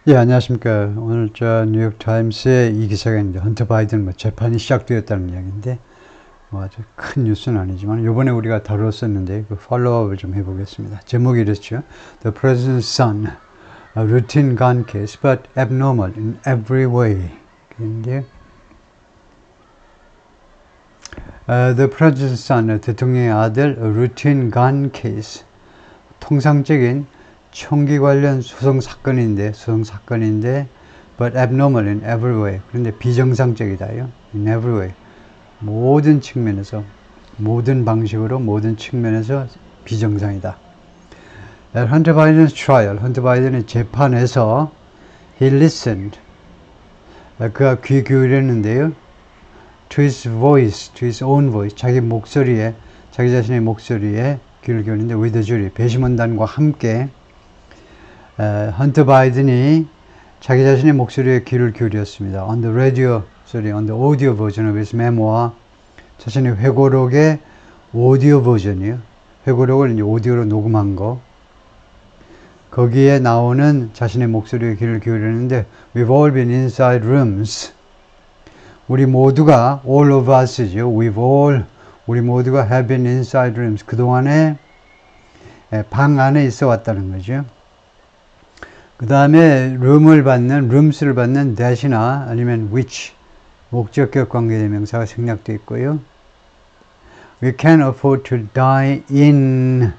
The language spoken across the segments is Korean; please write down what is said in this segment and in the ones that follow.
예, 안녕하십니까. 오늘 뉴욕타임스의 이 기사가 있는데, 헌터 바이든 재판이 시작되었다는 이야기인데, 아주 큰 뉴스는 아니지만, 요번에 우리가 다뤘었는데, 그 팔로우업을 좀 해보겠습니다. 제목이 이랬죠. The President's Son, a routine gun case, but abnormal in every way. 근데, The President's Son, 대통령의 아들, a routine gun case, 통상적인 총기 관련 소송 사건인데, but abnormal in every way. 그런데 비정상적이다요. In every way. 모든 측면에서, 모든 방식으로, 모든 측면에서 비정상이다. At Hunter Biden's trial, 헌터 바이든의 재판에서 he listened. 그가 귀 기울였는데요. To his voice, to his own voice. 자기 목소리에, 자기 자신의 목소리에 귀를 기울였는데 with the jury, 배심원단과 함께 헌터 바이든이 자기 자신의 목소리에 귀를 기울였습니다. On the radio, on the audio version of his memoir, 자신의 회고록의 오디오 버전이요. 회고록을 이제 오디오로 녹음한 거. 거기에 나오는 자신의 목소리에 귀를 기울였는데, We've all been inside rooms. 우리 모두가, all of us죠. 우리 모두가 have been inside rooms. 그동안에 방 안에 있어 왔다는 거죠. 그 다음에 rooms를 받는 that이나 아니면 which, 목적격 관계대명사가 생략되어 있고요. We can't afford to die in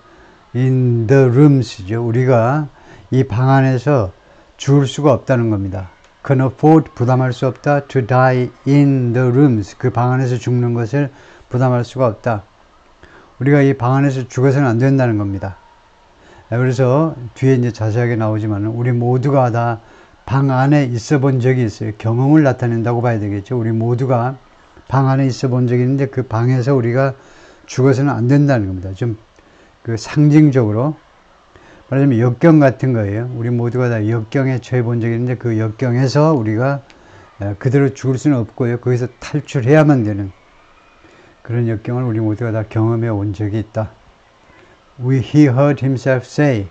the rooms죠. 우리가 이 방 안에서 죽을 수가 없다는 겁니다. Can afford, 부담할 수 없다. To die in the rooms, 그 방 안에서 죽는 것을 부담할 수가 없다. 우리가 이 방 안에서 죽어서는 안 된다는 겁니다. 그래서 뒤에 이제 자세하게 나오지만 우리 모두가 다 방 안에 있어 본 적이 있어요. 경험을 나타낸다고 봐야 되겠죠. 우리 모두가 방 안에 있어 본 적이 있는데 그 방에서 우리가 죽어서는 안 된다는 겁니다. 좀 그 상징적으로 말하자면 역경 같은 거예요. 우리 모두가 다 역경에 처해 본 적이 있는데 그 역경에서 우리가 그대로 죽을 수는 없고요. 거기서 탈출해야만 되는 그런 역경을 우리 모두가 다 경험해 온 적이 있다. He heard himself say.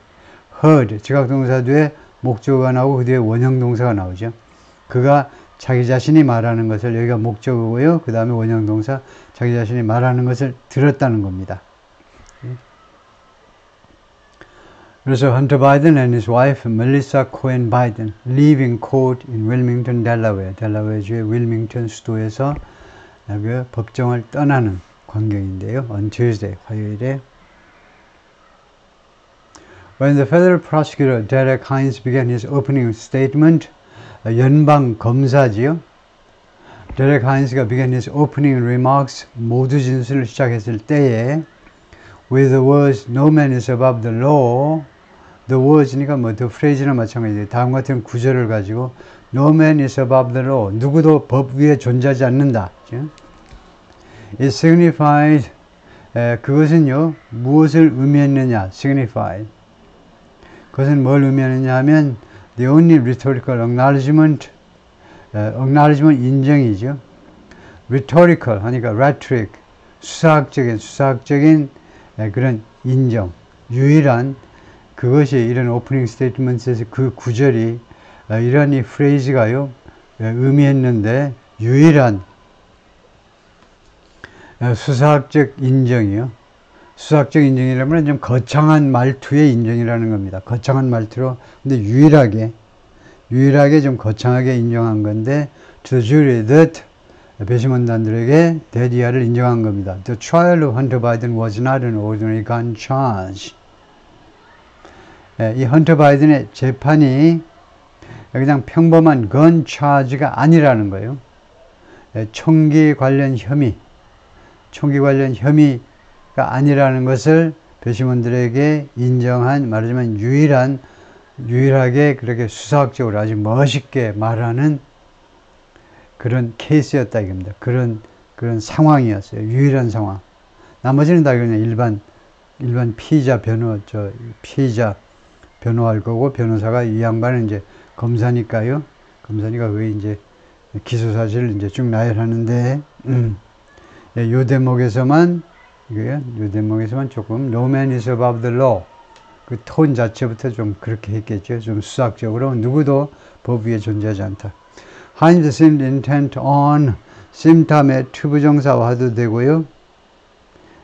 heard, 지각동사 뒤에 목적어가 나오고 그 뒤에 원형동사가 나오죠. 그가 자기 자신이 말하는 것을, 여기가 목적어고요. 그 다음에 원형동사, 자기 자신이 말하는 것을 들었다는 겁니다. 그래서 헌터 바이든 and his wife Melissa Cohen Biden leaving court in Wilmington, Delaware. 델라웨어주의 윌밍턴 수도에서 그 법정을 떠나는 광경인데요. On Tuesday, 화요일에. When the federal prosecutor Derek Hines began his opening statement, 연방 검사지요. Derek Hines가 began his opening remarks, 모두 진술을 시작했을 때에 with the words no man is above the law, the words니까 the phrase나 마찬가지예요. 다음 같은 구절을 가지고 no man is above the law, 누구도 법 위에 존재하지 않는다. It signified, 그것은요 무엇을 의미했느냐, signified. 그것은 뭘 의미하느냐 하면 the only rhetorical acknowledgement, acknowledgement 인정이죠. rhetorical 하니까 rhetoric, 수사학적인 그런 인정, 유일한 그것이 이런 오프닝 스테이트먼트에서 그 구절이 이런 이 프레이즈가요 의미했는데 유일한 수사학적 인정이요. 수사학적 인정이라면 좀 거창한 말투의 인정이라는 겁니다. 거창한 말투로 근데 유일하게 좀 거창하게 인정한 건데 to the jury that 배심원단들에게 대디아를 인정한 겁니다. The trial of Hunter Biden was not an ordinary gun charge. 이 헌터 바이든의 재판이 그냥 평범한 건 charge가 아니라는 거예요. 총기 관련 혐의가 아니라는 것을 배심원들에게 인정한, 말하자면 유일하게 그렇게 수사학적으로 아주 멋있게 말하는 그런 케이스였다 이겁니다. 그런 상황이었어요. 유일한 상황. 나머지는 다 그냥 일반 피의자 변호할 거고, 변호사가 이 양반은 이제 검사니까 왜 이제 기소 사실을 이제 쭉 나열하는데, 요 대목에서만 조금 no man is above the law. 그 톤 자체부터 좀 그렇게 했겠죠. 좀 수학적으로 누구도 법 위에 존재하지 않다. Heinz seemed intent on seem 다음에 투부정사화도 되고요.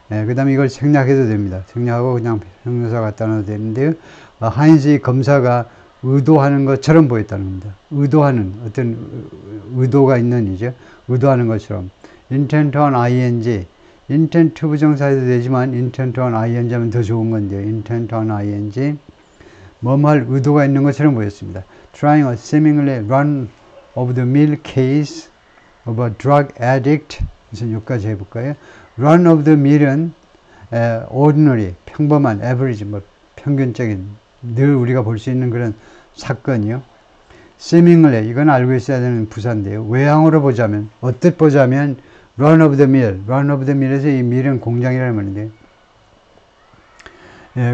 그 다음에 이걸 생략해도 됩니다. 생략하고 그냥 형용사 갖다 놔도 되는데요. 하인즈의 검사가 의도하는 것처럼 보였다는 겁니다. 의도하는 어떤 의도가 있는 이죠. 의도하는 것처럼. intent on ing intent 투부정사해도 되지만 intent on ing 하면 더 좋은 건데요. intent on ing 뭐뭐할 의도가 있는 것처럼 보였습니다. trying a seemingly run of the mill case of a drug addict 우선 여기까지 해볼까요? run of the mill은 ordinary 평범한 average 뭐 평균적인 늘 우리가 볼 수 있는 그런 사건이요. seemingly 이건 알고 있어야 되는 부사인데요. 외향으로 보자면 어뜻 보자면 run of the mill에서 이 mill은 공장이라는 말인데요.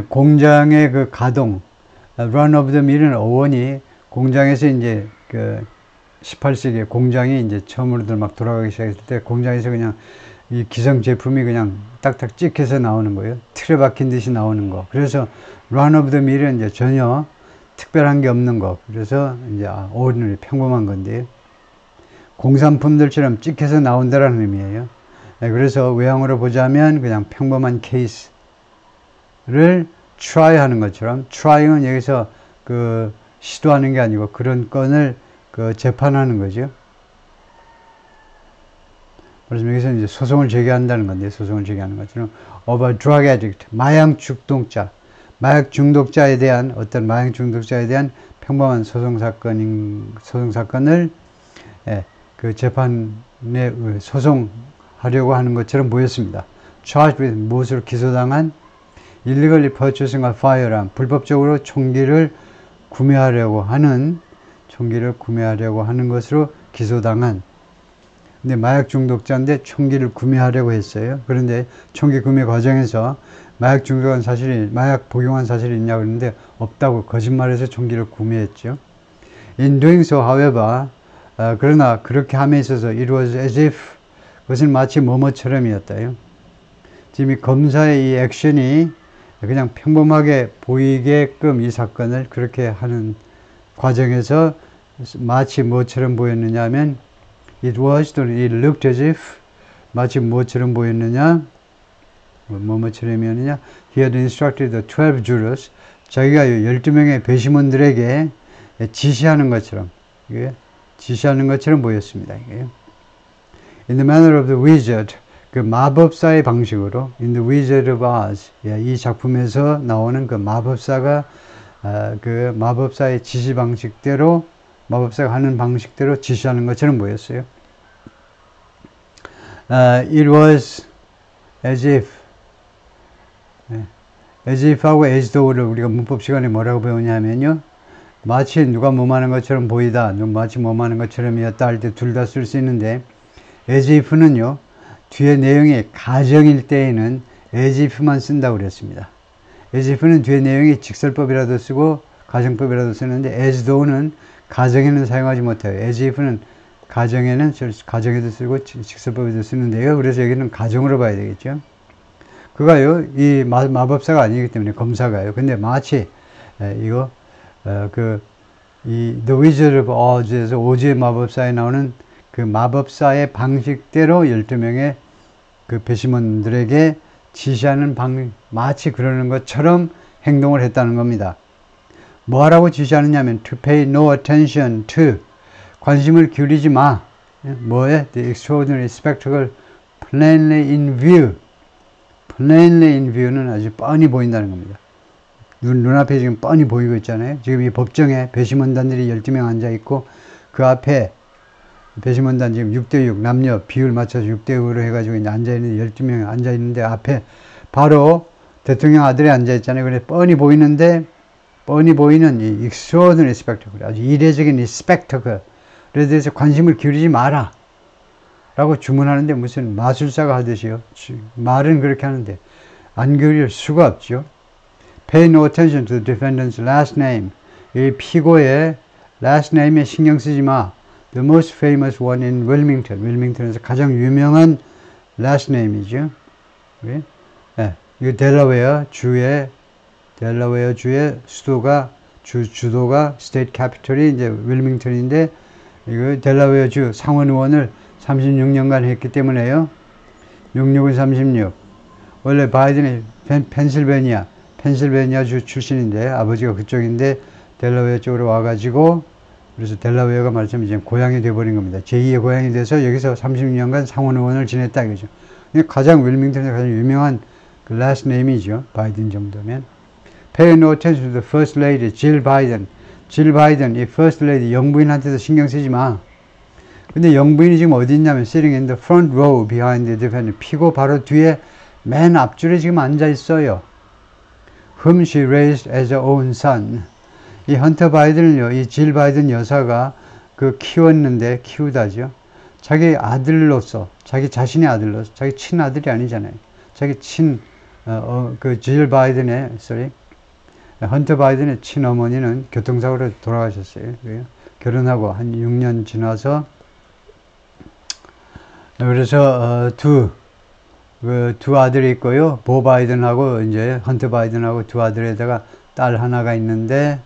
공장의 그 가동 run of the mill은 어원이 공장에서 이제 그 18세기에 공장이 이제 처음으로들 막 돌아가기 시작했을 때 공장에서 그냥 이 기성 제품이 그냥 딱딱 찍혀서 나오는 거예요. 틀에 박힌 듯이 나오는 거. 그래서 run of the mill은 이제 전혀 특별한 게 없는 거. 그래서 이제 ordinary 평범한 건데요. 공산품들처럼 찍혀서 나온다라는 의미예요. 그래서 외향으로 보자면 그냥 평범한 케이스를 try 하는 것처럼 trying은 여기서 그 시도하는 게 아니고 그런 건을 그 재판하는 거죠. 그래서 여기서 이제 소송을 제기한다는 건데 소송을 제기하는 것처럼 of a drug addict 마약 중독자에 대한 어떤 마약 중독자에 대한 평범한 소송 사건을 그 재판에 소송하려고 하는 것처럼 보였습니다. charged with 무엇으로 기소당한 illegally purchasing a firearm 불법적으로 총기를 구매하려고 하는 것으로 기소당한 근데 마약 중독자인데 총기를 구매하려고 했어요. 그런데 총기 구매 과정에서 마약 복용한 사실이 있냐고 그러는데 없다고 거짓말해서 총기를 구매했죠. In doing so, however, 그러나 그렇게 함에 있어서 it was as if 그것은 마치 뭐뭐처럼이었다요. 지금 이 검사의 이 액션이 그냥 평범하게 보이게끔 이 사건을 그렇게 하는 과정에서 마치 뭐처럼 보였느냐 하면 it was 또는 it looked as if 마치 뭐처럼 보였느냐 뭐뭐처럼이었느냐 he had instructed the 12 jurors 자기가 12명의 배심원들에게 지시하는 것처럼 보였습니다. in the manner of the wizard 그 마법사의 방식으로 in the Wizard of Oz 이 작품에서 나오는 그 마법사가 그 마법사의 지시 방식대로 마법사가 하는 방식대로 지시하는 것처럼 보였어요. It was as if as if하고 as though를 우리가 문법 시간에 뭐라고 배우냐면요. 마치 누가 뭐하는 것처럼 보이다, 마치 뭐하는 것처럼이었다 할 때 둘 다 쓸 수 있는데 as if는요. 뒤에 내용이 가정일 때에는 as if만 쓴다고 그랬습니다. as if는 뒤에 내용이 직설법이라도 쓰고 가정법이라도 쓰는데 as though는 가정에는 사용하지 못해요. as if는 가정에도 쓰고 직설법에도 쓰는데요. 그래서 여기는 가정으로 봐야 되겠죠. 그가요, 이 마법사가 아니기 때문에 검사가요. 근데 마치 이거 The Wizard of Oz에서 오즈의 마법사에 나오는 그 마법사의 방식대로 12명의 그 배심원들에게 지시하는 마치 그러는 것처럼 행동을 했다는 겁니다. 뭐하라고 지시하느냐면 to pay no attention to 관심을 기울이지 마. 뭐에? The extraordinary spectacle plainly in view. plainly in view는 아주 뻔히 보인다는 겁니다. 눈앞에 지금 뻔히 보이고 있잖아요. 지금 이 법정에 배심원단들이 12명 앉아있고 그 앞에 배심원단 지금 6대6 남녀 비율 맞춰서 6대6으로 해가지고 이제 앉아있는 12명 앉아있는데 앞에 바로 대통령 아들이 앉아있잖아요. 그래 뻔히 보이는 이 extraordinary spectacle 아주 이례적인 이 spectacle에 대해서 관심을 기울이지 마라 라고 주문하는데 무슨 마술사가 하듯이요. 말은 그렇게 하는데 안 기울일 수가 없죠. Pay no attention to the defendant's last name. 이 피고의 last name에 신경 쓰지 마. The most famous one in Wilmington. 윌밍턴에서 가장 유명한 last name이죠. 네. 이거 델라웨어 주의 델라웨어 주의 수도가 주도가 스테이트 캐피털이 이제 윌밍턴인데 이거 델라웨어 주 상원 의원을 36년간 했기 때문에요. 66은 36. 원래 바이든이 펜실베니아 주 출신인데 아버지가 그쪽인데 델라웨어 쪽으로 와가지고 그래서 델라웨어가 말하자면 이제 고향이 돼버린 겁니다. 제2의 고향이 돼서 여기서 36년간 상원 의원을 지냈다 이거죠. 가장 윌밍턴의 가장 유명한 그 last name이죠. 바이든 정도면. Pay no attention to the first lady, Jill Biden. Jill Biden, 이 first lady 영부인한테도 신경 쓰지 마. 근데 영부인이 지금 어디 있냐면 sitting in the front row behind the defendant. 피고 바로 뒤에 맨 앞줄에 지금 앉아 있어요. Whom she raised as her own son. 이 헌터 바이든을요, 이 질 바이든 여사가 그 키우다죠. 자기 아들로서, 자기 자신의 아들로서, 자기 친아들이 아니잖아요. 자기 그 질 바이든의, 헌터 바이든의 친어머니는 교통사고로 돌아가셨어요. 결혼하고 한 6년 지나서, 그래서, 두 아들이 있고요. 보 바이든하고, 이제, 헌터 바이든하고 두 아들에다가 딸 하나가 있는데,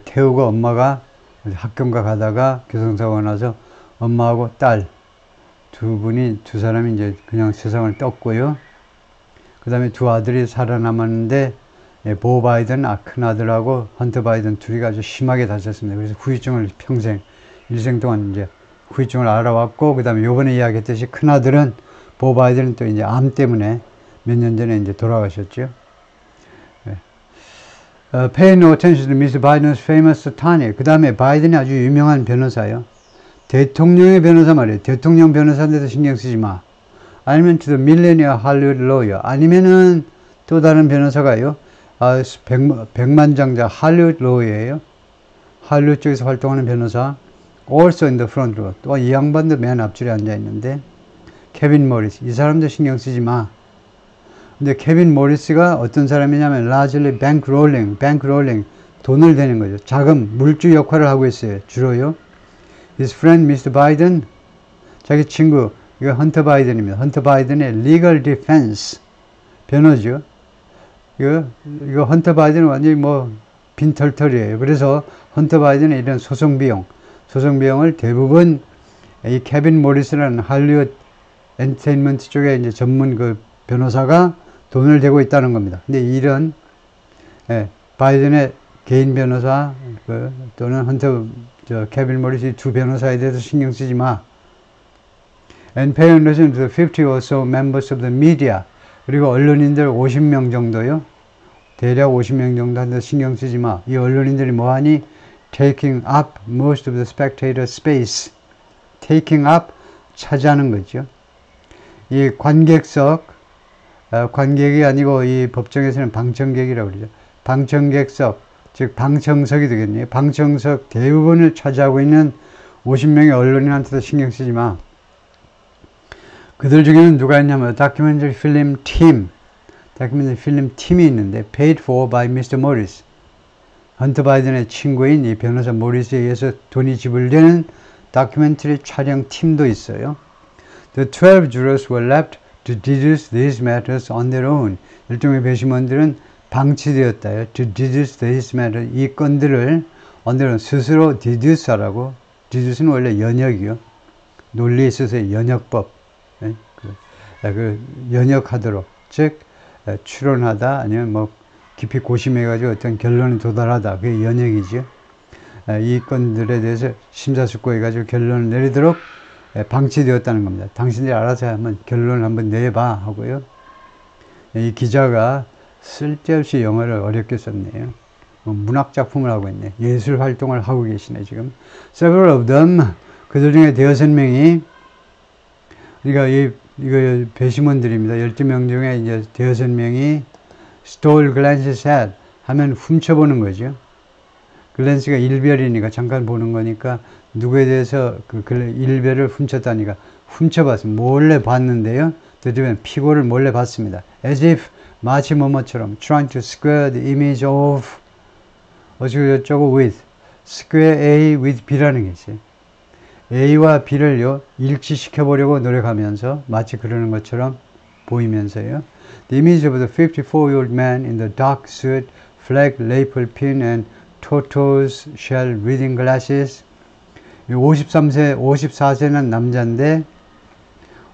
태우고 엄마가 학교가 가다가 교통사고가 나서 엄마하고 딸 두 사람이 이제 그냥 세상을 떴고요. 그 다음에 두 아들이 살아남았는데, 보 바이든, 큰 아들하고 헌터 바이든 둘이 아주 심하게 다쳤습니다. 그래서 후유증을 평생, 일생 동안 이제 후유증을 알아왔고, 그 다음에 요번에 이야기했듯이 큰 아들은, 보 바이든은 또 이제 암 때문에 몇 년 전에 이제 돌아가셨죠. Pay no attention to Mr. Biden's famous attorney. 그 다음에 바이든이 아주 유명한 변호사예요. 대통령의 변호사 말이에요. 대통령 변호사인데도 신경 쓰지 마. 아니면 to the millionaire Hollywood lawyer. 아니면은 또 다른 변호사가요. 백만장자 할리우드 로이예요. 할리우드 쪽에서 활동하는 변호사. Also in the front row. 또 이 양반도 맨 앞줄에 앉아 있는데 케빈 모리스. 이 사람도 신경 쓰지 마. 근데 케빈 모리스가 어떤 사람이냐면 largely bankrolling, 돈을 대는 거죠. 자금, 물주 역할을 하고 있어요. 주로요. His friend Mr. Biden, 자기 친구, 이거 헌터 바이든입니다. 헌터 바이든의 legal defense, 변호죠. 이거 헌터 바이든은 완전히 뭐 빈털털이에요. 그래서 헌터 바이든의 이런 소송 비용을 대부분 이 케빈 모리스라는 할리우드 엔터테인먼트 쪽에 이제 전문 그 변호사가 돈을 대고 있다는 겁니다. 근데 이런 바이든의 개인 변호사 또는 케빈 모리스 두 변호사에 대해서 신경 쓰지 마. And pay attention to the 50 or so members of the media. 그리고 언론인들 50명 정도요. 대략 50명 정도한테 신경 쓰지 마. 이 언론인들이 뭐하니? Taking up most of the spectator space. Taking up, 차지하는 거죠. 이 관객석, 관객이 아니고 이 법정에서는 방청객이라고 그러죠. 방청객석, 즉 방청석이 되겠네요. 방청석 대부분을 차지하고 있는 50명의 언론인한테도 신경 쓰지 마. 그들 중에는 누가 있냐면 다큐멘터리 필름 팀이 있는데 paid for by Mr. Morris. 헌터 바이든의 친구인 이 변호사 모리스에 의해서 돈이 지불되는 다큐멘터리 촬영 팀도 있어요. The 12 jurors were left to deduce these matters on their own. 일종의 배심원들은 방치되었다요. To deduce these matters. 이 건들을 on their own. 스스로 deduce하라고. deduce는 원래 연역이요. 논리에 있어서의 연역법. 연역하도록. 즉, 추론하다 아니면 뭐 깊이 고심해가지고 어떤 결론에 도달하다. 그게 연역이죠. 이 건들에 대해서 심사숙고해가지고 결론을 내리도록 방치되었다는 겁니다. 당신들이 알아서 한번 결론을 한번 내봐 하고요. 이 기자가 쓸데없이 영어를 어렵게 썼네요. 문학작품을 하고 있네. 예술 활동을 하고 계시네 지금. Several of them, 그들 중에 대여섯 명이, 그러니까 이거 배심원들입니다. 12명 중에 이제 대여섯 명이 stole glances at 하면 훔쳐보는 거죠. 글랜스가 일별이니까 잠깐 보는 거니까 누구에 대해서 그 일별을 훔쳤다니까 훔쳐봤습니다. 몰래 봤는데요. 드디어 피고를 몰래 봤습니다. As if 마치 뭐뭐처럼 trying to square the image of 어쩌고 with square A with B라는 게 있어요. A와 B를요 일치시켜 보려고 노력하면서 마치 그러는 것처럼 보이면서요. The image of the 54-year-old man in the dark suit, flag lapel pin and tortoise shell reading glasses. 54세는 남자인데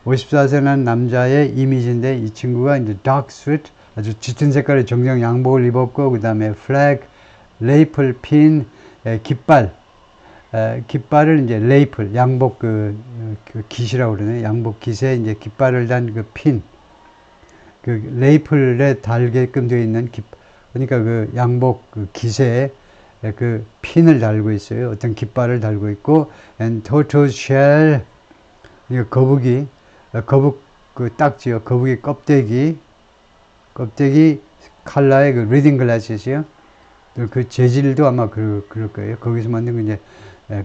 54세는 남자의 이미지인데 이 친구가 이제 dark suit 아주 짙은 색깔의 정장 양복을 입었고 그 다음에 flag, lapel pin, 깃발을 이제 레이플 양복 그 깃이라고 그러네. 양복 깃에 이제 깃발을 단 그 핀, 그 레이플에 달게끔 되어 있는 그러니까 그 양복 그 깃에 그 핀을 달고 있어요. 어떤 깃발을 달고 있고, and tortoise shell, 이거 거북이, 거북 그 딱지요. 거북이 껍데기 컬러의 그 리딩 글라스요. 그 재질도 아마 그럴 거예요. 거기서 만든 거 이제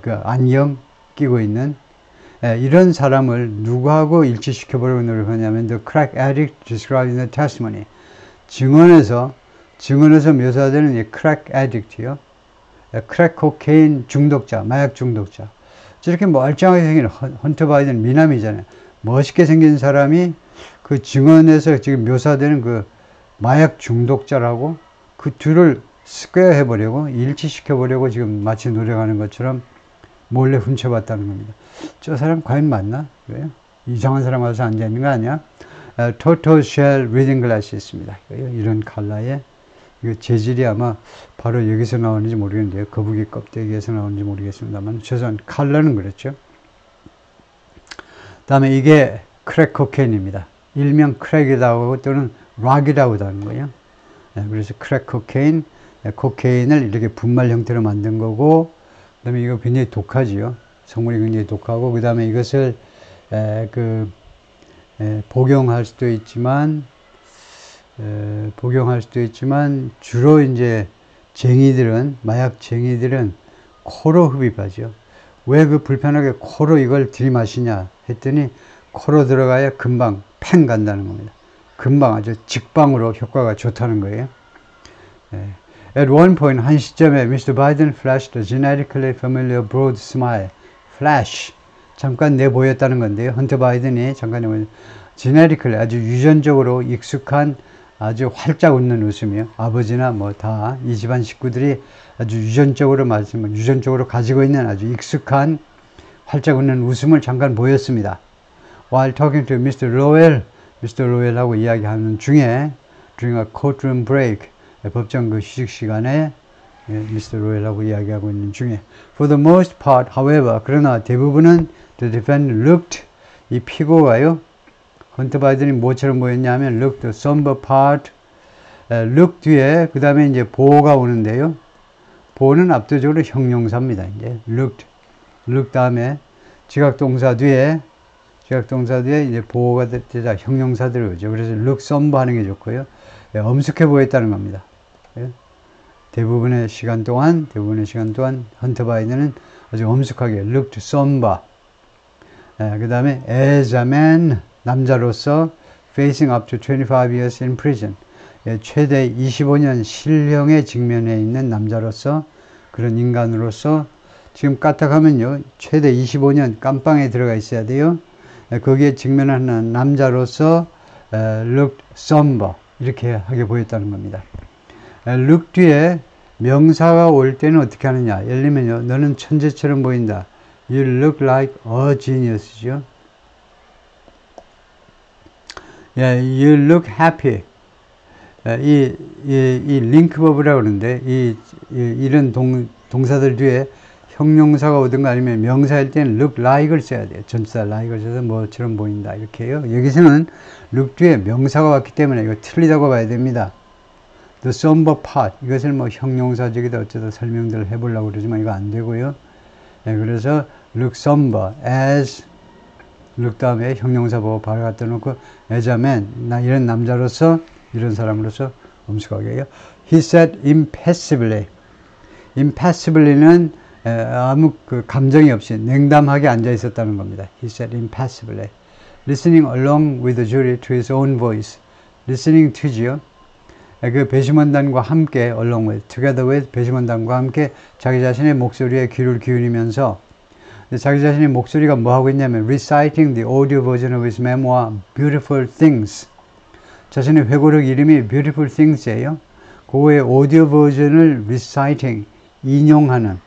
그 안경 끼고 있는 이런 사람을 누구하고 일치시켜 보려고 노력하냐면 the crack addict described in the testimony. 증언에서 묘사되는 이 crack addict요. crack cocaine 중독자, 마약 중독자. 저렇게 멀쩡하게 생긴 헌터 바이든 미남이잖아요. 멋있게 생긴 사람이 그 증언에서 지금 묘사되는 그 마약 중독자라고 그 둘을 스퀘어 해보려고 일치시켜 보려고 지금 마치 노력하는 것처럼 몰래 훔쳐봤다는 겁니다. 저 사람 과연 맞나? 그래요? 이상한 사람 와서 앉아있는 거 아니야? tortoise shell reading glasses입니다. 이런 컬러의 이거 재질이 아마 바로 여기서 나오는지 모르겠는데요. 거북이 껍데기에서 나오는지 모르겠습니다만 최소한 컬러는 그렇죠. 다음에 이게 크랙 코케인입니다. 일명 크랙이라고 하고 또는 락이라고도 하는 거예요. 그래서 크랙 코케인, 코케인을 이렇게 분말 형태로 만든 거고, 그 다음에 이거 굉장히 독하지요. 성분이 굉장히 독하고, 그 다음에 이것을 복용할 수도 있지만 주로 이제 마약 쟁이들은 코로 흡입하죠. 왜 그 불편하게 코로 이걸 들이마시냐 했더니 코로 들어가야 금방 팽 간다는 겁니다. 금방 아주 직방으로 효과가 좋다는 거예요. At one point, 한 시점에 Mr. Biden flashed a genetically familiar broad smile. Flash. 잠깐 내보였다는 건데요. 헌터 바이든이 잠깐 내보였 genetically 아주 유전적으로 익숙한 아주 활짝 웃는 웃음이요. 아버지나 뭐 다 이 집안 식구들이 아주 유전적으로 가지고 있는 아주 익숙한 활짝 웃는 웃음을 잠깐 보였습니다. While talking to Mr. Lowell하고 이야기하는 중에 during a courtroom break, 법정 그 휴식 시간에 Mr. Lowell하고 이야기하고 있는 중에 For the most part, however, 그러나 대부분은 the defendant looked, 이 피고가요. 헌터 바이든이 뭐처럼 보였냐면 look the somber part, look 뒤에 그 다음에 이제 보호가 오는데요. 보호는 압도적으로 형용사입니다. 이제 look 다음에 지각동사 뒤에 이제 보호가 되자 형용사들이 오죠. 그래서 look somber 하는 게 좋고요. 엄숙해 보였다는 겁니다. 대부분의 시간 동안 헌터 바이든은 아주 엄숙하게 looked somber. 그 다음에 as a man, 남자로서 facing up to 25 years in prison, 최대 25년 실형에 직면해 있는 남자로서, 그런 인간으로서, 지금 까딱하면요 최대 25년 깜빵에 들어가 있어야 돼요. 거기에 직면하는 남자로서 looked somber, 이렇게 하게 보였다는 겁니다. look 뒤에 명사가 올 때는 어떻게 하느냐. 예를 들면요, 너는 천재처럼 보인다. You look like a genius죠. You look happy. 이 링크버브라고 그러는데, 이런 동사들 뒤에 형용사가 오든가 아니면 명사일 때는 look like을 써야 돼요. 전치사 like을 써서 뭐처럼 보인다. 이렇게 해요. 여기서는 look 뒤에 명사가 왔기 때문에 이거 틀리다고 봐야 됩니다. The somber part. 이것을 뭐 형용사적이다 어쩌다 설명들을 해보려고 그러지만 이거 안 되고요. 그래서 look somber as, look 다음에 형용사 보고 바로 갖다 놓고 as a man, 나 이런 남자로서, 이런 사람으로서 엄숙하게 해요. He sat impassibly. impassibly는 아무 그 감정이 없이 냉담하게 앉아 있었다는 겁니다. He sat impassibly. Listening along with the jury to his own voice. Listening to지요. 그 배심원단과 함께 along with, together with 배심원단과 함께 자기 자신의 목소리에 귀를 기울이면서, 자기 자신의 목소리가 뭐 하고 있냐면 reciting the audio version of his memoir Beautiful Things. 자신의 회고록 이름이 Beautiful Things예요. 그거의 오디오 버전을 reciting, 인용하는,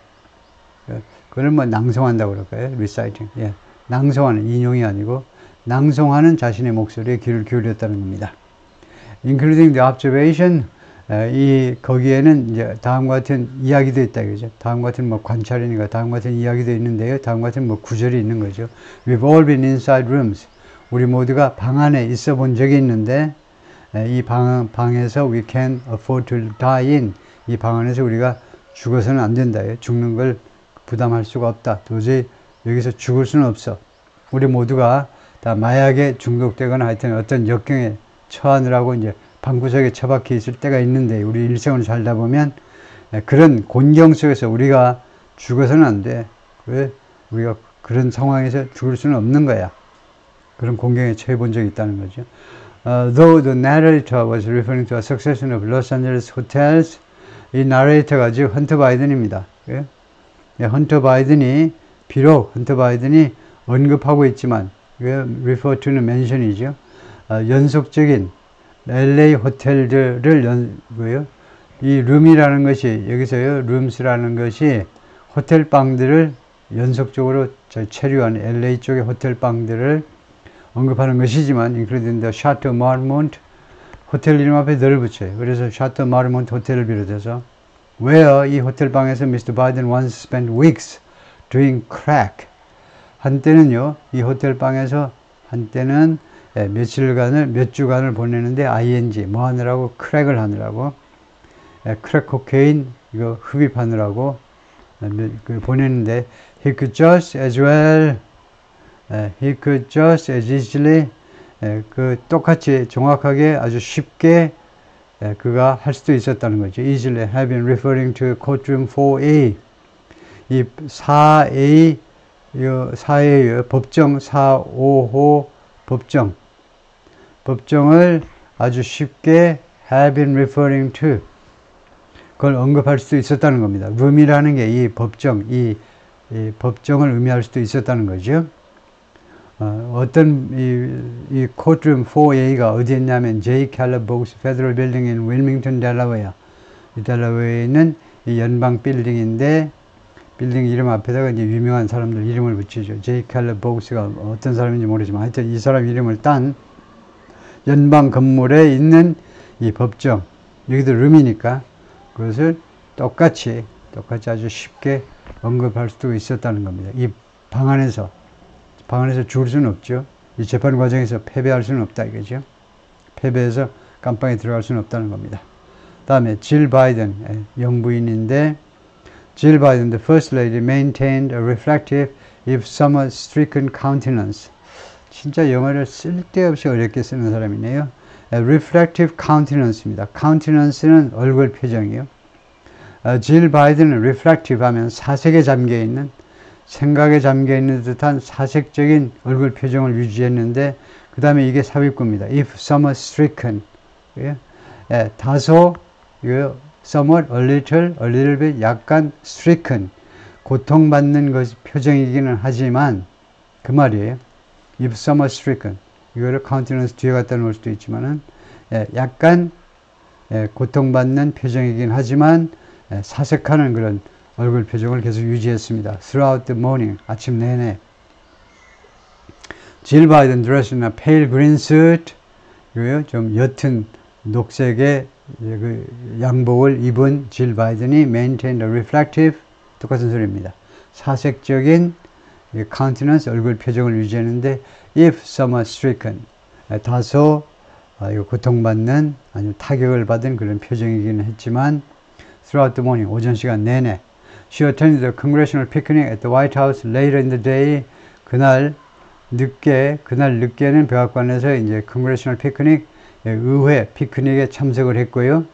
그걸 뭐 낭송한다고 그럴까요? reciting. 예. 낭송하는, 인용이 아니고 낭송하는 자신의 목소리에 귀를 기울였다는 겁니다. Including the observation, 거기에는 이제 다음과 같은 이야기도 있다, 그죠? 다음과 같은 뭐 관찰이니까 다음과 같은 이야기도 있는데요. 다음과 같은 뭐 구절이 있는 거죠. We've all been inside rooms. 우리 모두가 방 안에 있어 본 적이 있는데, 이 방에서 we can afford to die in. 이 방 안에서 우리가 죽어서는 안 된다. 죽는 걸 부담할 수가 없다. 도저히 여기서 죽을 수는 없어. 우리 모두가 다 마약에 중독되거나 하여튼 어떤 역경에 처하느라고 이제 방구석에 처박혀 있을 때가 있는데, 우리 일생을 살다 보면 그런 곤경 속에서 우리가 죽어서는 안 돼. 왜? 우리가 그런 상황에서 죽을 수는 없는 거야. 그런 곤경에 처해 본 적이 있다는 거죠. Though the narrator was referring to a succession of Los Angeles hotels, 이 나레이터가 즉 헌터 바이든입니다. 헌터 바이든이 비록 헌터 바이든이 언급하고 있지만, refer to는 mention이죠. 연속적인 LA 호텔들을 이 룸이라는 것이, 여기서요, 룸스라는 것이 호텔 방들을 연속적으로 체류한 LA 쪽의 호텔 방들을 언급하는 것이지만, including the Chateau Marmont, 호텔 이름 앞에 늘 붙여요. 그래서 Chateau Marmont 호텔을 비롯해서, where 이 호텔 방에서 Mr. Biden once spent weeks doing crack. 한때는요, 이 호텔 방에서 한때는 몇 주간을 보내는데, ing, 뭐 하느라고? 크랙을 하느라고, 크랙 코케인, 이거 흡입하느라고, 보내는데, he could just as well, he could just as easily, 똑같이 정확하게 아주 쉽게 그가 할 수도 있었다는 거죠. easily have been referring to courtroom 4A. 이 4A, 4A, 법정 455 법정을 아주 쉽게 have been referring to, 그걸 언급할 수도 있었다는 겁니다. 룸이라는 게 이 법정, 이 법정을 의미할 수도 있었다는 거죠. 어떤 이 courtroom 4A가 어디에 있냐면 J. Caleb Boggs Federal Building in Wilmington, Delaware. 이 델라웨어에 있는 이 연방 빌딩인데, 빌딩 이름 앞에다가 이제 유명한 사람들 이름을 붙이죠. J. Caleb Boggs가 어떤 사람인지 모르지만 하여튼 이 사람 이름을 딴 연방 건물에 있는 이 법정, 여기도 룸이니까 그것을 똑같이 아주 쉽게 언급할 수도 있었다는 겁니다. 이 방 안에서 죽을 수는 없죠. 이 재판 과정에서 패배할 수는 없다 이거죠. 패배해서 깜빵에 들어갈 수는 없다는 겁니다. 다음에 질 바이든, 영부인인데, Jill Biden, the First Lady, maintained a reflective, if somewhat stricken countenance. 진짜 영어를 쓸데없이 어렵게 쓰는 사람이네요. reflective countenance입니다. countenance는 얼굴 표정이요. Jill Biden은 reflective 하면 사색에 잠겨있는, 생각에 잠겨있는 듯한 사색적인 얼굴 표정을 유지했는데, 그 다음에 이게 삽입구입니다. if somewhat stricken. 다소, somewhat, a little bit, 약간 stricken, 고통받는 것이 표정이기는 하지만, 그 말이에요. if somewhat stricken. 이거를 countenance 뒤에 갖다 놓을 수도 있지만은, 약간 고통받는 표정이긴 하지만, 사색하는 그런 얼굴 표정을 계속 유지했습니다. throughout the morning, 아침 내내. Jill Biden dressed in a pale green suit, 좀 옅은 녹색의 그 양복을 입은 질 바이든이 maintained a reflective, 똑같은 소리입니다. 사색적인 countenance, 얼굴 표정을 유지했는데, if somewhat stricken, 다소 고통받는, 아니면 타격을 받은 그런 표정이기는 했지만, throughout the morning, 오전 시간 내내. She attended the congressional picnic at the White House later in the day. 그날 늦게는 백악관에서 이제 congressional picnic, 의회 피크닉에 참석을 했고요.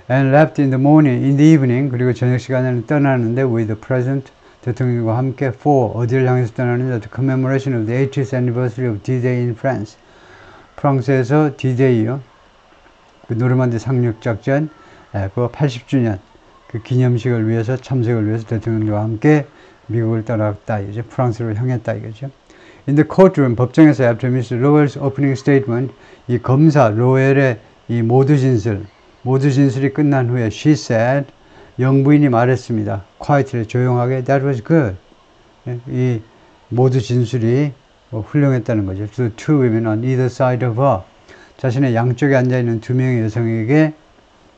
And left in the morning, in the evening, 그리고 저녁 시간에는 떠나는데 with the president, 대통령과 함께 for, 어디를 향해서 떠나는지, the commemoration of the 80th anniversary of D-Day in France. 프랑스에서 D-Day요. 그 노르만디 상륙 작전, 그 80주년 그 기념식을 위해서, 참석을 위해서 대통령과 함께 미국을 떠났다 이제 프랑스로 향했다 이거죠. In the courtroom, 법정에서 after Mr. Lowell's opening statement, 이 검사 로웰의 이 모두 진술이 끝난 후에 she said, 영부인이 말했습니다. quietly, 조용하게, that was good. 이 모두 진술이 훌륭했다는 거죠. The two women on either side of her. 자신의 양쪽에 앉아있는 두 명의 여성에게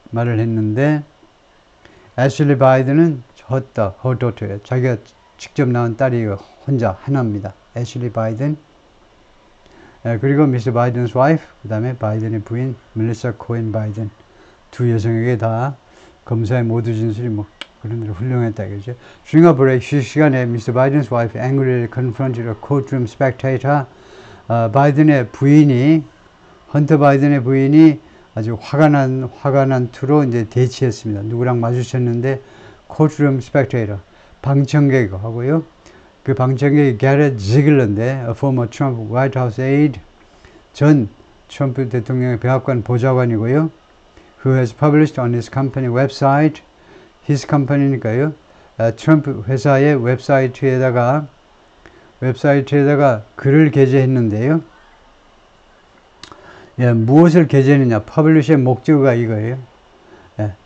말을 했는데 애슐리 바이든은 her daughter, 자기가 직접 낳은 딸이 혼자 하나입니다. 애슐리 바이든. 그리고 미스 바이든's wife, 그 다음에 바이든의 부인 멜리사 코엔 바이든. 두 여성에게 다 검사의 모두 진술이 뭐 그런 대로 훌륭했다 그죠. During a break, 휴식 시간에 Mr. Biden's wife angrily confronted a courtroom spectator. 바이든의 부인이 헌터 바이든의 부인이 아주 화가 난 투로 이제 대치했습니다. 누구랑 마주쳤는데 courtroom spectator 방청객하고요. 그 방청객이 게렛 지글러인데 a former Trump White House aide 전 트럼프 대통령의 백악관 보좌관이고요. Who has published on his company website his company니까요. 트럼프 회사의 웹사이트에다가 글을 게재했는데요. 무엇을 게재했느냐? publish의 목적어가 이거예요.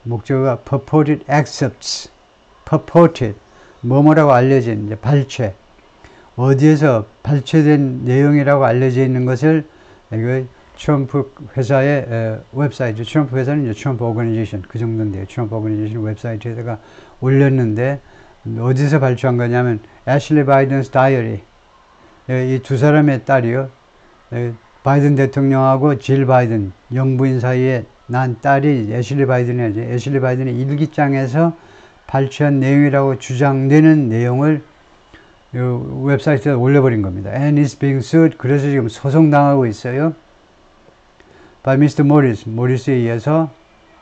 목적어가 purported excerpts. purported. 뭐뭐라고 알려진 이제 발췌. 어디에서 발췌된 내용이라고 알려져 있는 것을 이거 트럼프 회사의 웹사이트, 트럼프 회사는 이제 트럼프 오거니제이션 그 정도인데요. 트럼프 오거니제이션 웹사이트에다가 올렸는데 어디서 발췌한 거냐면 애슐리 바이든's 다이어리. 이 두 사람의 딸이요. 바이든 대통령하고 질 바이든 영부인 사이에 난 딸이 애슐리 바이든이지. 애슐리 바이든의 일기장에서 발췌한 내용이라고 주장되는 내용을 웹사이트에 올려버린 겁니다. And is being sued. 그래서 지금 소송당하고 있어요. by Mr. Morris. 모리스에 의해서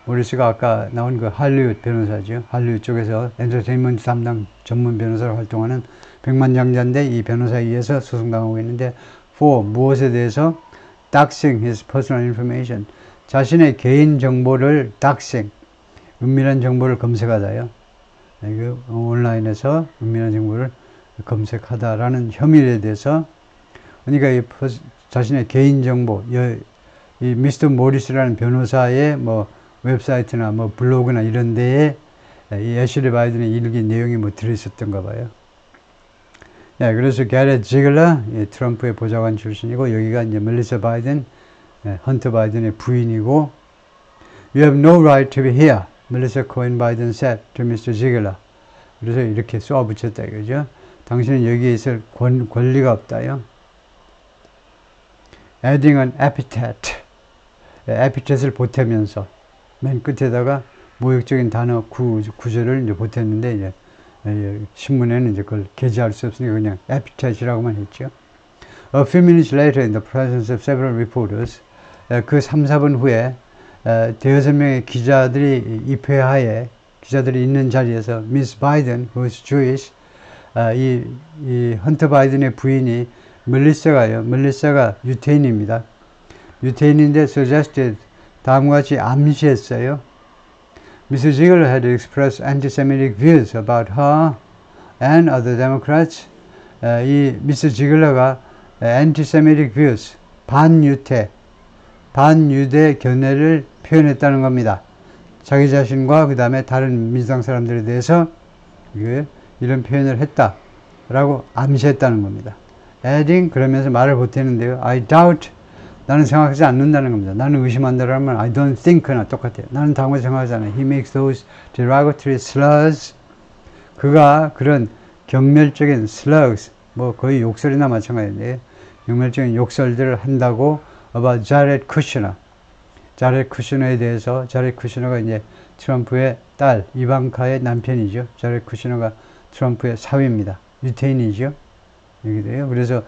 모리스가 아까 나온 그 할리우드 변호사죠. 할리우드 쪽에서 엔터테인먼트 담당 전문 변호사로 활동하는 백만장자인데 이 변호사에 의해서 소송당하고 있는데 for 무엇에 대해서 doxing his personal information. 자신의 개인 정보를 doxing 은밀한 정보를 검색하다요. 온라인에서 은밀한 정보를 검색하다라는 혐의에 대해서 그러니까 이 자신의 개인 정보 이 미스터 모리스라는 변호사의 뭐 웹사이트나 뭐 블로그나 이런 데에 이 애슐리 바이든의 일기 내용이 뭐 들어있었던가 봐요. 그래서 게렛 지글러 트럼프의 보좌관 출신이고 여기가 이제 멜리사 바이든 헌터 바이든의 부인이고 You have no right to be here. 멜리사 코엔 바이든 said to Mr. Ziegler. 그래서 이렇게 쏘아붙였다 이거죠. 당신은 여기에 있을 권리가 없다요. Adding an epithet. 에피tet을 보태면서 맨 끝에다가 모욕적인 단어 구절을 이제 보탰는데 이제 신문에는 이제 그걸 게재할 수 없으니까 그냥 epithet이라고만 했죠. A few minutes later, in the presence of several reporters, 그 3, 4분 후에 대여섯 명의 기자들이 입회하에 기자들이 있는 자리에서 Miss Biden, who is Jewish, 이 헌터 바이든의 부인이 멜리사가 유태인입니다. 유태인인데 suggested 다음과 같이 암시했어요. Mr. Ziegler had expressed anti-Semitic views about her and other Democrats. 이 미스 지글러가 anti-Semitic views, 반유대 견해를 표현했다는 겁니다. 자기 자신과 그 다음에 다른 민주당 사람들에 대해서 이런 표현을 했다라고 암시했다는 겁니다. Adding 그러면서 말을 보태는데요. I doubt 나는 생각하지 않는다는 겁니다. 나는 의심한다라면 I don't think나 똑같아요. 나는 다음과 생각하지 않아요. He makes those derogatory slurs. 그가 그런 경멸적인 slurs, 뭐 거의 욕설이나 마찬가지인데 경멸적인 욕설들을 한다고 about 자렛 쿠셔너. 자렛 쿠셔너에 대해서 자렛 쿠셔너가 이제 트럼프의 딸 이방카의 남편이죠. 자렛 쿠셔너가 트럼프의 사위입니다. 유태인이죠. 여기도요. 그래서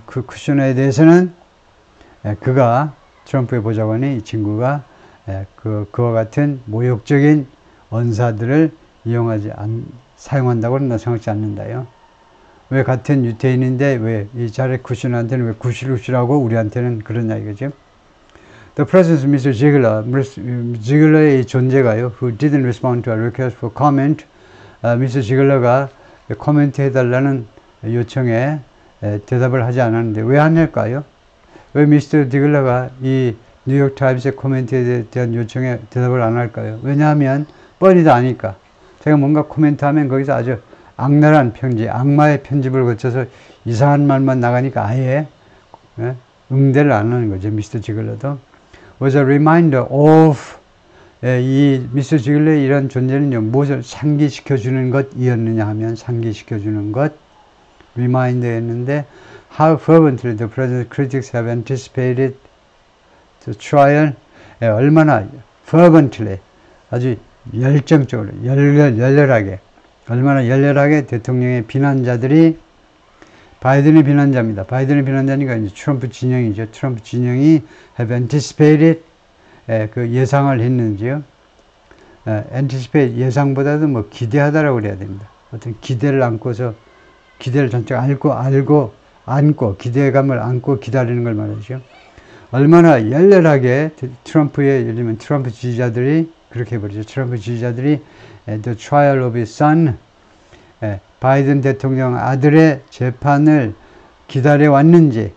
그 쿠셔너에 대해서는 그가 트럼프의 보좌관이 이 친구가 그와 같은 모욕적인 언사들을 사용한다고는 나 생각지 않는다요. 왜 같은 유태인인데 왜 이 자렛 쿠셔너한테는 왜 구실구실하고 우리한테는 그러냐 이거죠. The presence of Mr. Ziegler의 이 존재가요. Who didn't respond to a request for comment. Mr. Ziegler가 코멘트 해달라는 요청에 대답을 하지 않았는데 왜 안 할까요? 왜 미스터 디글러가 이 뉴욕 타임스의 코멘트에 대한 요청에 대답을 안 할까요? 왜냐하면 뻔히도 아니까. 제가 뭔가 코멘트하면 거기서 아주 악랄한 편지, 악마의 편집을 거쳐서 이상한 말만 나가니까 아예 응대를 안 하는 거죠. 미스터 지글러도. was a reminder of 이 미스터 지글러의 이런 존재는요, 무엇을 상기시켜주는 것이었느냐 하면 상기시켜주는 것, reminder였는데 how fervently the present critics have anticipated the trial, 얼마나 fervently, 아주 열정적으로, 열렬하게, 얼마나 열렬하게 대통령의 비난자들이, 바이든의 비난자입니다. 바이든의 비난자니까 이제 트럼프 진영이죠. 트럼프 진영이 have anticipated, 그 예상을 했는지요. anticipate 예상보다도 뭐 기대하다라고 그래야 됩니다. 어떤 기대를 안고서, 기대를 전적 안고, 기대감을 안고 기다리는 걸 말하죠. 얼마나 열렬하게 트럼프의, 예를 들면 트럼프 지지자들이 그렇게 해버리죠. 트럼프 지지자들이 the trial of his son, 바이든 대통령 아들의 재판을 기다려왔는지를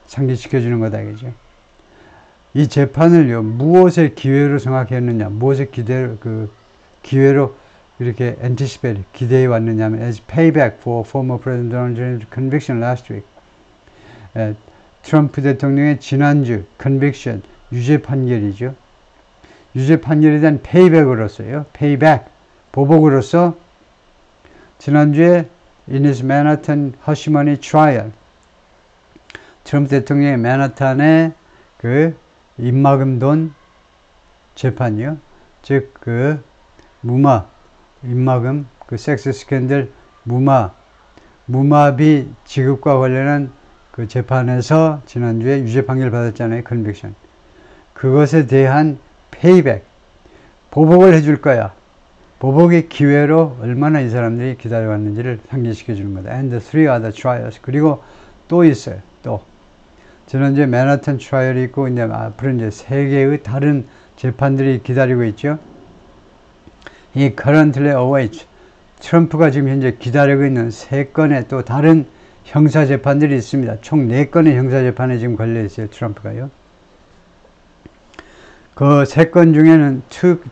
상기시켜주는 거다, 그죠? 이 재판을요, 무엇의 기회로 생각했느냐, 무엇의 기회로 이렇게 anticipate, 기대해 왔느냐면, as payback for former President Donald Trump's conviction last week. 트럼프 대통령의 지난주 conviction, 유죄 판결이죠. 유죄 판결에 대한 payback으로서요, payback, 보복으로서 지난주에 in his Manhattan Hashimony trial, 트럼프 대통령의 맨하탄의 그 입막음 돈 재판이요. 즉, 그 입막음, 그 섹스 스캔들 무마비 지급과 관련한 그 재판에서 지난주에 유죄 판결 받았잖아요. 컨빅션. 그것에 대한 페이백, 보복을 해줄 거야. 보복의 기회로 얼마나 이 사람들이 기다려왔는지를 상기시켜 주는 거다. And the three other trials. 그리고 또 있어요. 또. 지난주에 맨하탄 트라이얼이 있고, 이제 앞으로 이제 세 개의 다른 재판들이 기다리고 있죠. 이 currently awaits. 트럼프가 지금 현재 기다리고 있는 세 건의 또 다른 형사 재판들이 있습니다. 총 4건의 형사 재판에 지금 걸려 있어요. 트럼프가요. 그 3건 중에는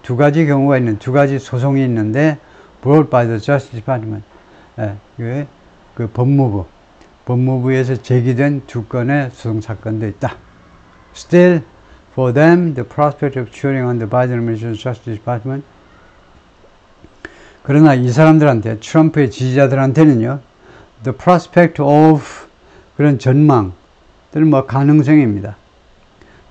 두 가지 경우가 있는, 2가지 소송이 있는데, brought by the Justice Department. 그 법무부에서 제기된 2건의 소송 사건도 있다. Still, for them, the prospect of cheering on the Biden administration Justice Department. 그러나 이 사람들한테, 트럼프의 지지자들한테는요, the prospect of 그런 전망들, 뭐 가능성입니다.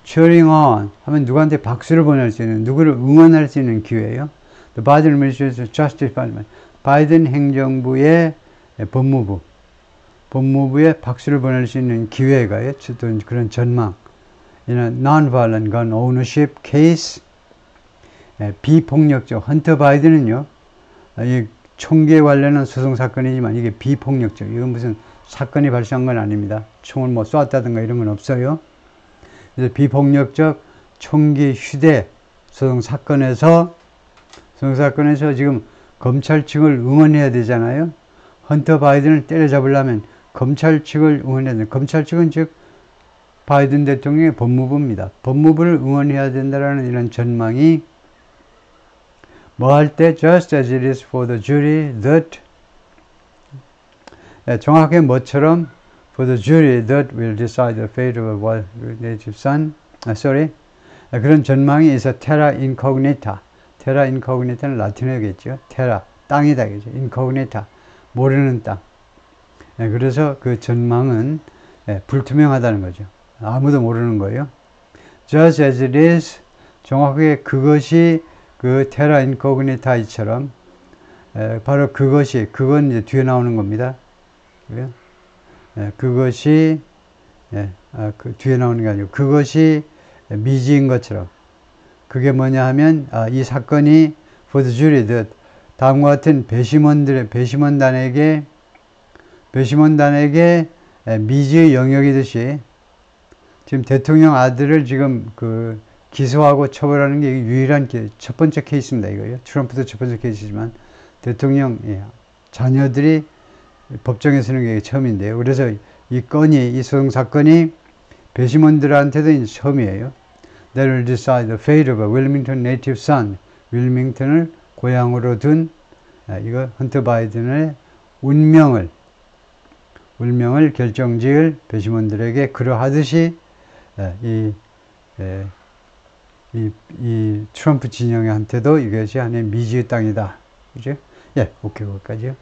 cheering on 하면 누구한테 박수를 보낼 수 있는, 누구를 응원할 수 있는 기회예요. The Biden administration Justice Department. 바이든 행정부의 법무부에 박수를 보낼 수 있는 기회가요. 그런 전망. Non-violent gun ownership case. 비폭력적. 헌터 바이든은요, 이 총기에 관련한 소송 사건이지만 이게 비폭력적. 이건 무슨 사건이 발생한 건 아닙니다. 총을 뭐 쏘았다든가 이런 건 없어요. 그래서 비폭력적 총기 휴대 소송 사건에서 지금 검찰 측을 응원해야 되잖아요. 헌터 바이든을 때려잡으려면 검찰 측을 응원해야 된다. 검찰 측은 즉 바이든 대통령의 법무부입니다. 법무부를 응원해야 된다라는 이런 전망이 뭐 할 때 just as it is for the jury that 정확하게 뭐처럼 for the jury that will decide the fate of a native son. 그런 전망이 있어. terra incognita. terra incognita는 라틴어겠죠. terra 땅이다 그죠. incognita 모르는 땅. 그래서 그 전망은 불투명하다는 거죠. 아무도 모르는 거예요. Just as it is, 정확하게 그것이 그 테라 인코그니타이처럼 바로 그건 이제 뒤에 나오는 겁니다. 그것이 그 뒤에 나오는 게 아니고 그것이 미지인 것처럼. 그게 뭐냐 하면 이 사건이 for the jury that 다음과 같은 배심원단에게 미지의 영역이듯이 지금 대통령 아들을 지금 그 기소하고 처벌하는 게 유일한 첫 번째 케이스입니다. 이거요. 트럼프도 첫 번째 케이스지만 대통령 자녀들이 법정에 서는 게 처음인데요. 그래서 이 소송 사건이 배심원들한테도 이제 처음이에요. That will decide the fate of a Wilmington native son. 윌밍턴을 고향으로 둔 이거 헌터 바이든의 운명을 결정지을 배심원들에게 그러하듯이 이 트럼프 진영한테도 이것이 하나의 미지의 땅이다. 그죠? 예, 오케이, 거기까지요.